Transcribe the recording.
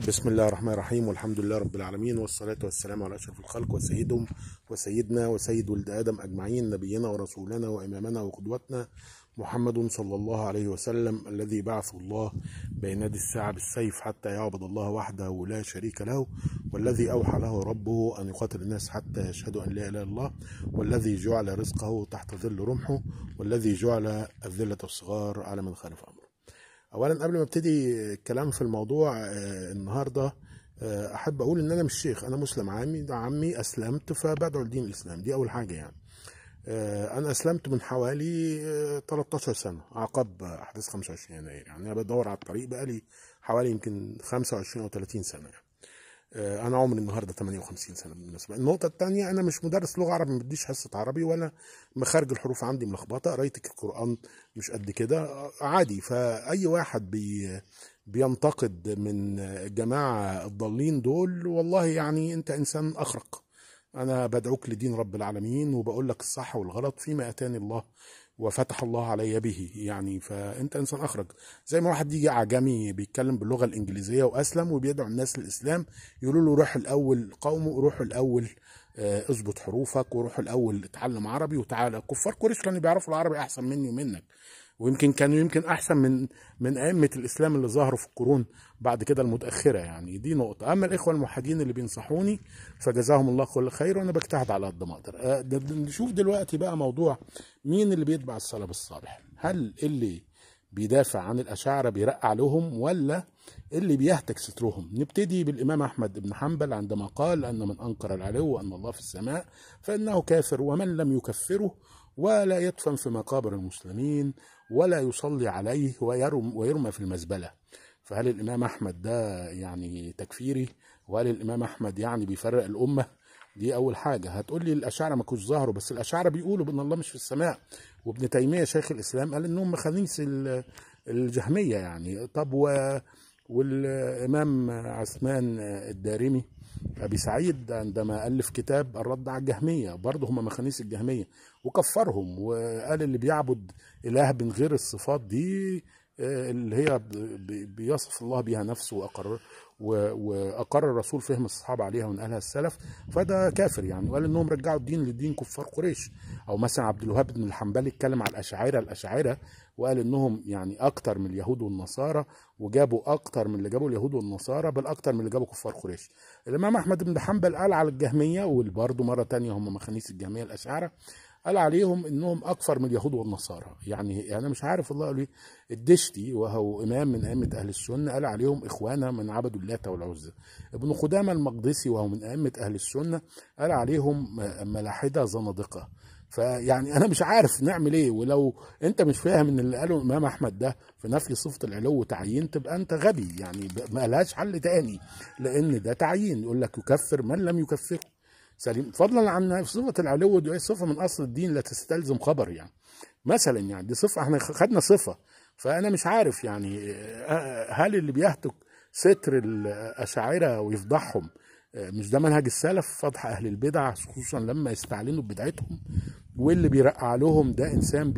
بسم الله الرحمن الرحيم، والحمد لله رب العالمين، والصلاة والسلام على أشرف الخلق وسيدهم وسيدنا وسيد ولد آدم أجمعين، نبينا ورسولنا وإمامنا وقدوتنا محمد صلى الله عليه وسلم، الذي بعث الله بين يدي الساعة بالسيف حتى يعبد الله وحده لا شريك له، والذي أوحى له ربه أن يقاتل الناس حتى يشهدوا أن لا إله إلا الله، والذي جعل رزقه تحت ظل رمحه، والذي جعل الذلة الصغار على من خالف أمره. اولا قبل ما ابتدي الكلام في الموضوع النهارده، احب اقول ان انا مش شيخ، انا مسلم عامي، ده عمي اسلمت فبدعو لدين الاسلام، دي اول حاجه يعني. انا اسلمت من حوالي 13 سنه عقب احداث 25 يناير، يعني انا بدور على الطريق بقالي حوالي يمكن 25 او 30 سنه يعني. انا عمري النهارده 58 سنه بالمناسبه. النقطه الثانيه، انا مش مدرس لغه عربي، ما بديش حصه عربي، ولا مخارج الحروف عندي ملخبطه، قرايتك القران مش قد كده عادي. فاي واحد بينتقد من الجماعه الضالين دول، والله يعني انت انسان اخرق. انا بدعوك لدين رب العالمين، وبقول لك الصح والغلط فيما اتاني الله وفتح الله علي به، يعني فانت انسان اخرج. زي ما واحد يجي اعجمي بيتكلم باللغه الانجليزيه واسلم وبيدعو الناس للاسلام، يقولوا له روح الاول قومه، روح الاول اظبط حروفك، وروح الاول اتعلم عربي وتعالى. كفار قريش كانوا بيعرفوا العربي احسن مني ومنك، ويمكن كانوا احسن من ائمه الاسلام اللي ظهروا في القرون بعد كده المتاخره. يعني دي نقطه. اما الاخوه الموحدين اللي بينصحوني فجزاهم الله كل خير، وانا بجتهد على قد ما اقدر. نشوف دلوقتي بقى موضوع مين اللي بيتبع السلف الصالح. هل اللي بيدافع عن الاشاعره بيرقع لهم، ولا اللي بيهتك سترهم؟ نبتدي بالامام احمد بن حنبل عندما قال ان من انكر العلو وان الله في السماء فانه كافر، ومن لم يكفره ولا يدفن في مقابر المسلمين ولا يصلي عليه ويرمى في المزبلة. فهل الإمام أحمد ده يعني تكفيري؟ وهل الإمام أحمد يعني بيفرق الأمة؟ دي أول حاجة. هتقول لي الأشاعرة ما كانوش ظهروا، بس الأشاعرة بيقولوا بأن الله مش في السماء، وابن تيمية شيخ الإسلام قال إنهم مخانيث الجهمية يعني. طب والإمام عثمان الدارمي أبي سعيد عندما ألف كتاب الرد على الجهمية، برضه هم مخانيث الجهمية، وكفرهم وقال اللي بيعبد إله من غير الصفات دي اللي هي بيصف الله بها نفسه، وأقر الرسول فهم الصحابة عليها ونقلها السلف، فده كافر يعني. وقال إنهم رجعوا الدين للدين كفار قريش. أو مثلا عبد الوهاب بن الحنبلي اتكلم على الأشاعرة وقال إنهم يعني أكتر من اليهود والنصارى، وجابوا أكتر من اللي جابوا اليهود والنصارى، بل أكتر من اللي جابوا كفار قريش. الإمام أحمد بن حنبل قال على الجهمية، وبرضه مرة تانية هم مخانيث الجهمية الأشاعرة، قال عليهم انهم اكفر من اليهود والنصارى. يعني انا مش عارف والله قالوا ايه. الدشتي وهو امام من ائمه اهل السنه قال عليهم اخوانا من عبدوا اللات والعزى. ابن قدامه المقدسي وهو من ائمه اهل السنه قال عليهم ملاحده زنادقه. فيعني انا مش عارف نعمل ايه. ولو انت مش فاهم ان اللي قاله الامام احمد ده في نفي صفه العلو تعيين، تبقى انت غبي يعني، ما لهاش حل تاني، لان ده تعيين. يقول لك يكفر من لم يكفره سليم، فضلا عن صفه العلو دي صفه من اصل الدين لا تستلزم خبر يعني. مثلا يعني دي صفه، احنا خدنا صفه. فانا مش عارف يعني هل اللي بيهتك ستر الاشاعره ويفضحهم مش ده منهج السلف؟ فضح اهل البدع خصوصا لما يستعلنوا ببدعتهم. واللي بيرقع لهم ده انسان